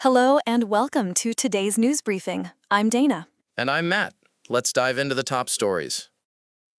Hello and welcome to today's news briefing. I'm Dana. And I'm Matt. Let's dive into the top stories.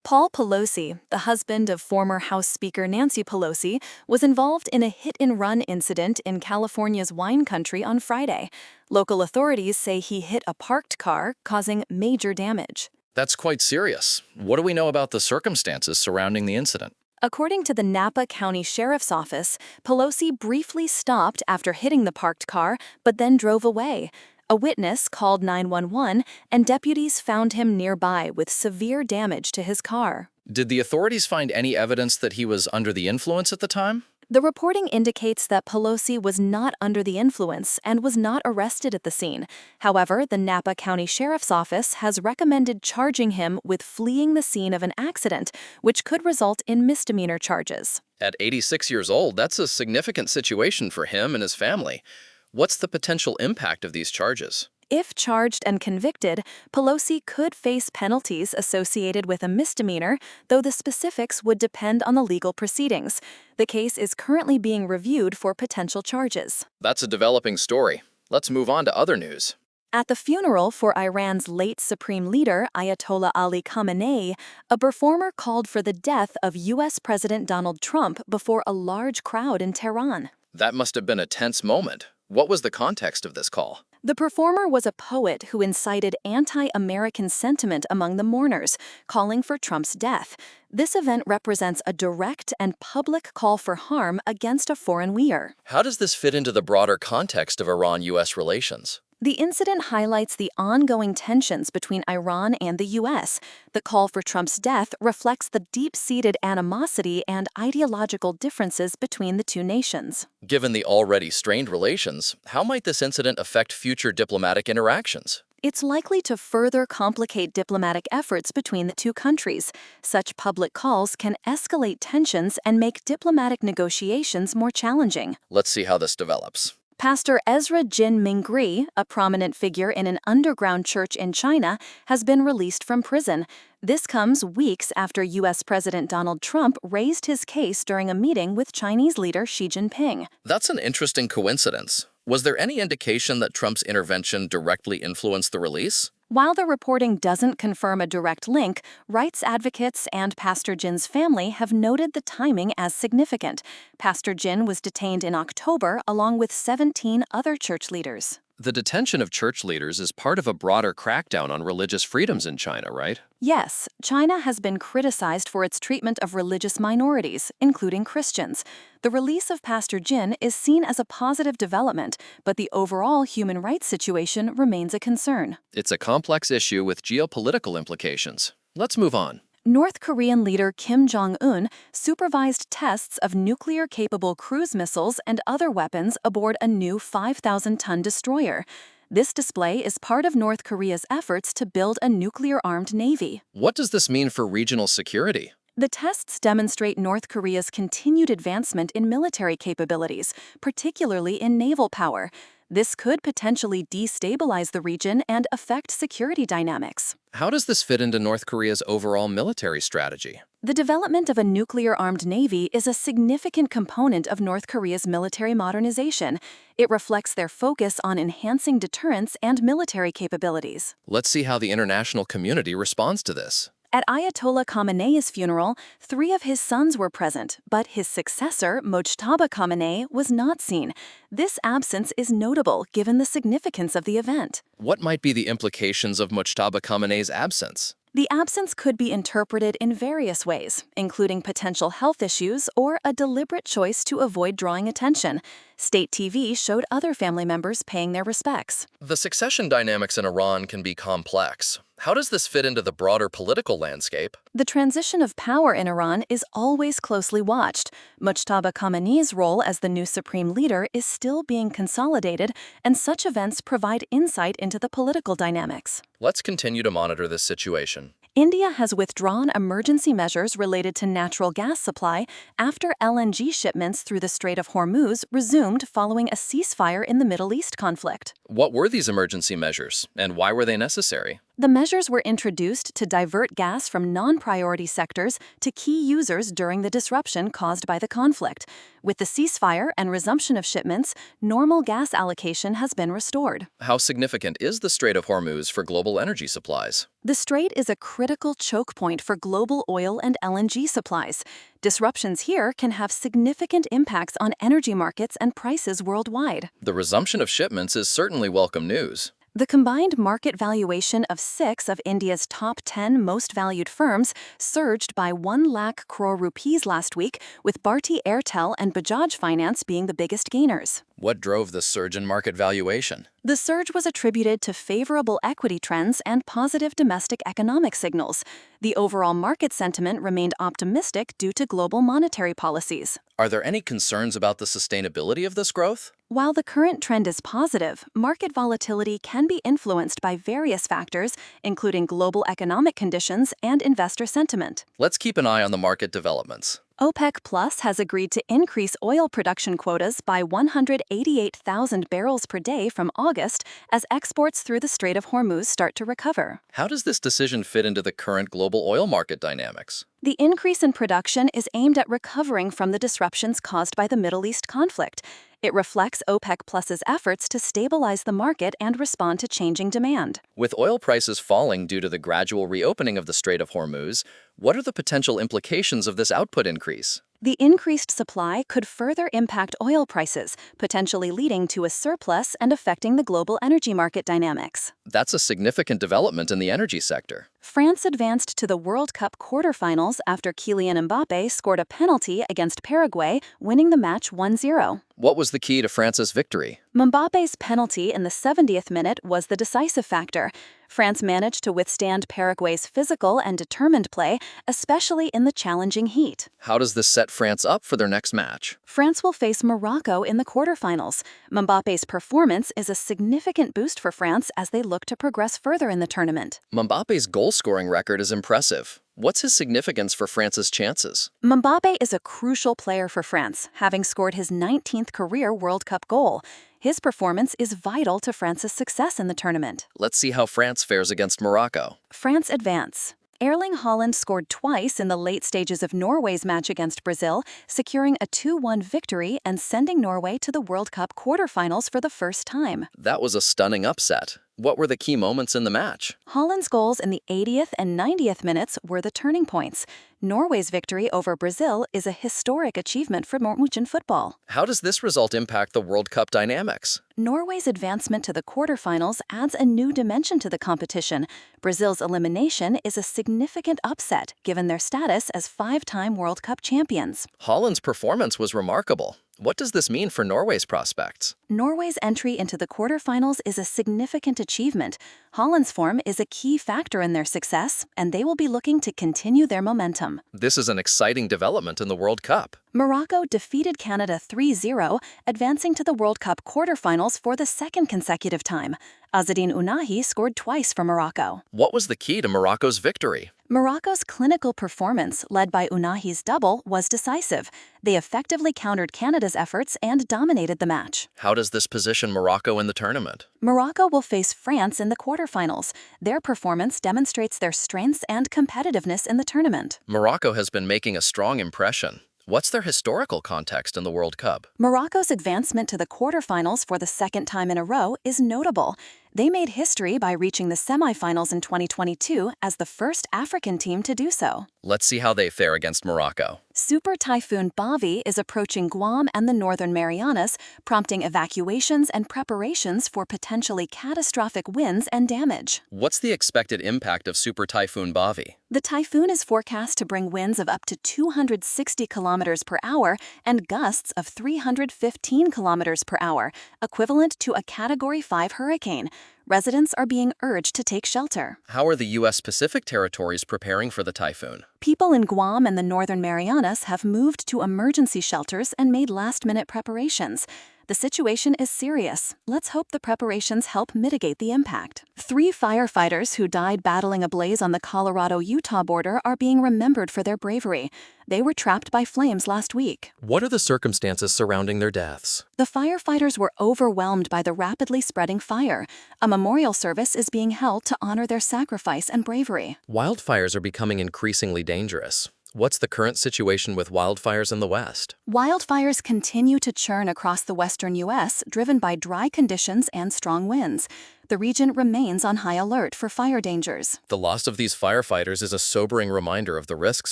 Paul Pelosi, the husband of former House Speaker Nancy Pelosi, was involved in a hit-and-run incident in California's wine country on Friday. Local authorities say he hit a parked car, causing major damage. That's quite serious. What do we know about the circumstances surrounding the incident? According to the Napa County Sheriff's Office, Pelosi briefly stopped after hitting the parked car, but then drove away. A witness called 911, and deputies found him nearby with severe damage to his car. Did the authorities find any evidence that he was under the influence at the time? The reporting indicates that Pelosi was not under the influence and was not arrested at the scene. However, the Napa County Sheriff's Office has recommended charging him with fleeing the scene of an accident, which could result in misdemeanor charges. At 86 years old, that's a significant situation for him and his family. What's the potential impact of these charges? If charged and convicted, Pelosi could face penalties associated with a misdemeanor, though the specifics would depend on the legal proceedings. The case is currently being reviewed for potential charges. That's a developing story. Let's move on to other news. At the funeral for Iran's late supreme leader, Ayatollah Ali Khamenei, a performer called for the death of U.S. President Donald Trump before a large crowd in Tehran. That must have been a tense moment. What was the context of this call? The performer was a poet who incited anti-American sentiment among the mourners, calling for Trump's death. This event represents a direct and public call for harm against a foreign leader. How does this fit into the broader context of Iran-U.S. relations? The incident highlights the ongoing tensions between Iran and the U.S. The call for Trump's death reflects the deep-seated animosity and ideological differences between the two nations. Given the already strained relations, how might this incident affect future diplomatic interactions? It's likely to further complicate diplomatic efforts between the two countries. Such public calls can escalate tensions and make diplomatic negotiations more challenging. Let's see how this develops. Pastor Ezra Jin Mingri, a prominent figure in an underground church in China, has been released from prison. This comes weeks after U.S. President Donald Trump raised his case during a meeting with Chinese leader Xi Jinping. That's an interesting coincidence. Was there any indication that Trump's intervention directly influenced the release? While the reporting doesn't confirm a direct link, rights advocates and Pastor Jin's family have noted the timing as significant. Pastor Jin was detained in October along with 17 other church leaders. The detention of church leaders is part of a broader crackdown on religious freedoms in China, right? Yes, China has been criticized for its treatment of religious minorities, including Christians. The release of Pastor Jin is seen as a positive development, but the overall human rights situation remains a concern. It's a complex issue with geopolitical implications. Let's move on. North Korean leader Kim Jong-un supervised tests of nuclear-capable cruise missiles and other weapons aboard a new 5,000-ton destroyer. This display is part of North Korea's efforts to build a nuclear-armed navy. What does this mean for regional security? The tests demonstrate North Korea's continued advancement in military capabilities, particularly in naval power. This could potentially destabilize the region and affect security dynamics. How does this fit into North Korea's overall military strategy? The development of a nuclear-armed navy is a significant component of North Korea's military modernization. It reflects their focus on enhancing deterrence and military capabilities. Let's see how the international community responds to this. At Ayatollah Khamenei's funeral, 3 of his sons were present, but his successor, Mojtaba Khamenei, was not seen. This absence is notable given the significance of the event. What might be the implications of Mojtaba Khamenei's absence? The absence could be interpreted in various ways, including potential health issues or a deliberate choice to avoid drawing attention. State TV showed other family members paying their respects. The succession dynamics in Iran can be complex. How does this fit into the broader political landscape? The transition of power in Iran is always closely watched. Mojtaba Khamenei's role as the new supreme leader is still being consolidated, and such events provide insight into the political dynamics. Let's continue to monitor this situation. India has withdrawn emergency measures related to natural gas supply after LNG shipments through the Strait of Hormuz resumed following a ceasefire in the Middle East conflict. What were these emergency measures, and why were they necessary? The measures were introduced to divert gas from non-priority sectors to key users during the disruption caused by the conflict. With the ceasefire and resumption of shipments, normal gas allocation has been restored. How significant is the Strait of Hormuz for global energy supplies? The strait is a critical choke point for global oil and LNG supplies. Disruptions here can have significant impacts on energy markets and prices worldwide. The resumption of shipments is certainly welcome news. The combined market valuation of 6 of India's top 10 most valued firms surged by 1 lakh crore rupees last week, with Bharti Airtel and Bajaj Finance being the biggest gainers. What drove the surge in market valuation? The surge was attributed to favorable equity trends and positive domestic economic signals. The overall market sentiment remained optimistic due to global monetary policies. Are there any concerns about the sustainability of this growth? While the current trend is positive, market volatility can be influenced by various factors, including global economic conditions and investor sentiment. Let's keep an eye on the market developments. OPEC Plus has agreed to increase oil production quotas by 188,000 barrels per day from August as exports through the Strait of Hormuz start to recover. How does this decision fit into the current global oil market dynamics? The increase in production is aimed at recovering from the disruptions caused by the Middle East conflict. It reflects OPEC Plus's efforts to stabilize the market and respond to changing demand. With oil prices falling due to the gradual reopening of the Strait of Hormuz, what are the potential implications of this output increase? The increased supply could further impact oil prices, potentially leading to a surplus and affecting the global energy market dynamics. That's a significant development in the energy sector. France advanced to the World Cup quarterfinals after Kylian Mbappé scored a penalty against Paraguay, winning the match 1-0. What was the key to France's victory? Mbappé's penalty in the 70th minute was the decisive factor. France managed to withstand Paraguay's physical and determined play, especially in the challenging heat. How does this set France up for their next match? France will face Morocco in the quarterfinals. Mbappé's performance is a significant boost for France as they look to progress further in the tournament. Mbappé's goal-scoring record is impressive. What's his significance for France's chances? Mbappé is a crucial player for France, having scored his 19th career World Cup goal. His performance is vital to France's success in the tournament. Let's see how France fares against Morocco. France advance. Erling Haaland scored twice in the late stages of Norway's match against Brazil, securing a 2-1 victory and sending Norway to the World Cup quarterfinals for the first time. That was a stunning upset. What were the key moments in the match? Haaland's goals in the 80th and 90th minutes were the turning points. Norway's victory over Brazil is a historic achievement for Norwegian football. How does this result impact the World Cup dynamics? Norway's advancement to the quarterfinals adds a new dimension to the competition. Brazil's elimination is a significant upset given their status as 5-time World Cup champions. Haaland's performance was remarkable. What does this mean for Norway's prospects? Norway's entry into the quarterfinals is a significant achievement. Haaland's form is a key factor in their success, and they will be looking to continue their momentum. This is an exciting development in the World Cup. Morocco defeated Canada 3-0, advancing to the World Cup quarterfinals for the second consecutive time. Azzedine Ounahi scored twice for Morocco. What was the key to Morocco's victory? Morocco's clinical performance, led by Ounahi's double, was decisive. They effectively countered Canada's efforts and dominated the match. How does this position Morocco in the tournament? Morocco will face France in the quarterfinals. Their performance demonstrates their strengths and competitiveness in the tournament. Morocco has been making a strong impression. What's their historical context in the World Cup? Morocco's advancement to the quarterfinals for the second time in a row is notable. They made history by reaching the semifinals in 2022 as the first African team to do so. Let's see how they fare against Morocco. Super Typhoon Bavi is approaching Guam and the Northern Marianas, prompting evacuations and preparations for potentially catastrophic winds and damage. What's the expected impact of Super Typhoon Bavi? The typhoon is forecast to bring winds of up to 260 kilometers per hour and gusts of 315 kilometers per hour, equivalent to a Category 5 hurricane. Residents are being urged to take shelter. How are the U.S. Pacific territories preparing for the typhoon? People in Guam and the Northern Marianas have moved to emergency shelters and made last-minute preparations. The situation is serious. Let's hope the preparations help mitigate the impact. 3 firefighters who died battling a blaze on the Colorado-Utah border are being remembered for their bravery. They were trapped by flames last week. What are the circumstances surrounding their deaths? The firefighters were overwhelmed by the rapidly spreading fire. A memorial service is being held to honor their sacrifice and bravery. Wildfires are becoming increasingly dangerous. What's the current situation with wildfires in the West? Wildfires continue to churn across the western U.S., driven by dry conditions and strong winds. The region remains on high alert for fire dangers. The loss of these firefighters is a sobering reminder of the risks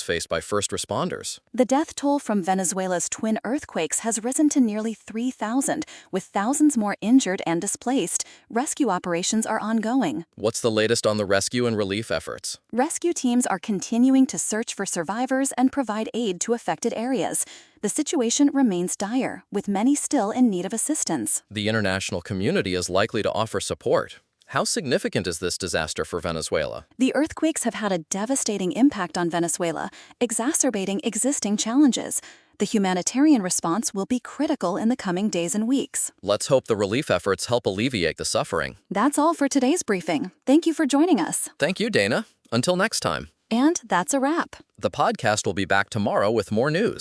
faced by first responders. The death toll from Venezuela's twin earthquakes has risen to nearly 3,000, with thousands more injured and displaced. Rescue operations are ongoing. What's the latest on the rescue and relief efforts? Rescue teams are continuing to search for survivors and provide aid to affected areas. The situation remains dire, with many still in need of assistance. The international community is likely to offer support. How significant is this disaster for Venezuela? The earthquakes have had a devastating impact on Venezuela, exacerbating existing challenges. The humanitarian response will be critical in the coming days and weeks. Let's hope the relief efforts help alleviate the suffering. That's all for today's briefing. Thank you for joining us. Thank you, Dana. Until next time. And that's a wrap. The podcast will be back tomorrow with more news.